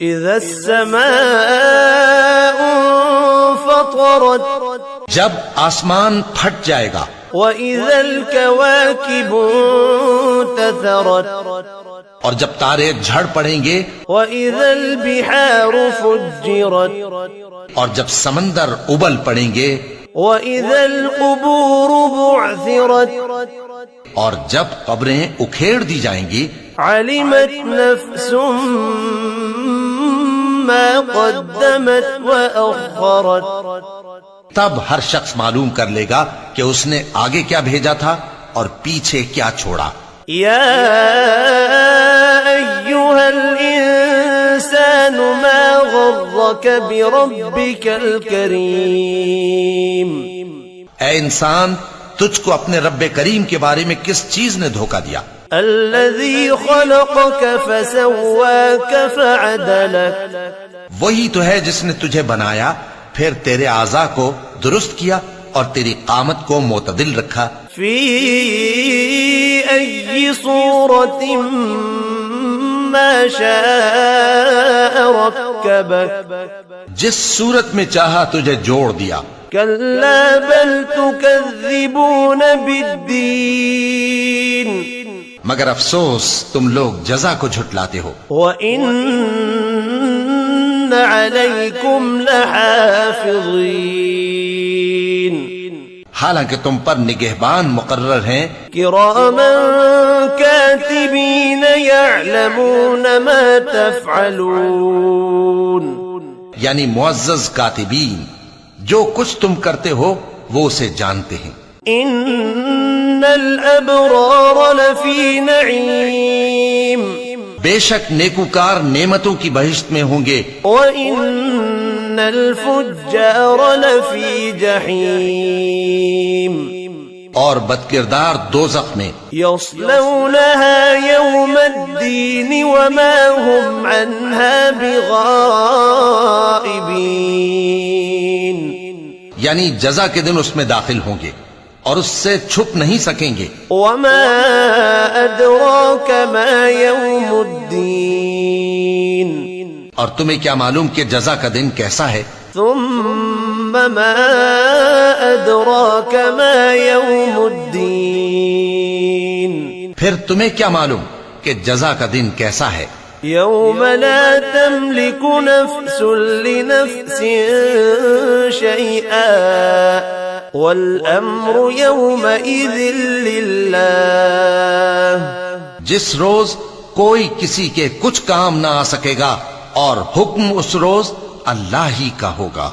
اذا السماء انفطرت جب آسمان پھٹ جائے گا، واذا الكواكب انتثرت اور جب تارے جھڑ پڑیں گے، واذا البحار فجرت اور جب سمندر ابل پڑیں گے، واذا القبور بعثرت اور جب قبریں اکھیڑ دی جائیں گی، علمت نفس ما قدمت واخرت تب ہر شخص معلوم کر لے گا کہ اس نے آگے کیا بھیجا تھا اور پیچھے کیا چھوڑا۔ یا ایھا الانسان ما غرک بربک الکریم، اے انسان، تجھ کو اپنے رب کریم کے بارے میں کس چیز نے دھوکہ دیا؟ الذی خلقک فسواک فعدلک، وہی تو ہے جس نے تجھے بنایا، پھر تیرے اعضاء کو درست کیا اور تیری قامت کو معتدل رکھا۔ فی ای صورت ما شاء رکبک، جس صورت میں چاہا تجھے جوڑ دیا۔ کلا بل تکذبون بالدین، مگر افسوس تم لوگ جزا کو جھٹلاتے ہو۔ وَإِنَّ عَلَيْكُمْ لَحَافِظِينَ، حالانکہ تم پر نگہبان مقرر ہیں، كِرَامًا كَاتِبِينَ يَعْلَمُونَ مَا تَفْعَلُونَ، یعنی معزز کاتبین، جو کچھ تم کرتے ہو وہ اسے جانتے ہیں۔ إِنَّ الْأَبْرَارَ لَفِي نَعِيمٍ، بے شک نیکوکار نعمتوں کی بہشت میں ہوں گے، وَإِنَّ الْفُجَّارَ لَفِي جَحِيمٍ، اور بدکردار دوزخ میں۔ يَصْلَوْنَهَا يَوْمَ الدِّينِ وَمَا هُمْ عَنْهَا بِغَائِبِينَ، یعنی جزا کے دن اس میں داخل ہوں گے اور اس سے چھپ نہیں سکیں گے۔ وَمَا أَدْرَاكَ مَا يَوْمُ الدِّينِ، اور تمہیں کیا معلوم کہ جزا کا دن کیسا ہے؟ ثُمَّ مَا أَدْرَاكَ مَا يَوْمُ الدِّينِ، پھر تمہیں کیا معلوم کہ جزا کا دن کیسا ہے؟ يَوْمَ لَا تَمْلِكُ نَفْسٌ لِنَفْسٍ شَيْئًا وَالْأَمْرُ يَوْمَئِذٍ لِلَّهِ، جس روز کوئی کسی کے کچھ کام نہ آ سکے گا اور حکم اس روز اللہ ہی کا ہوگا۔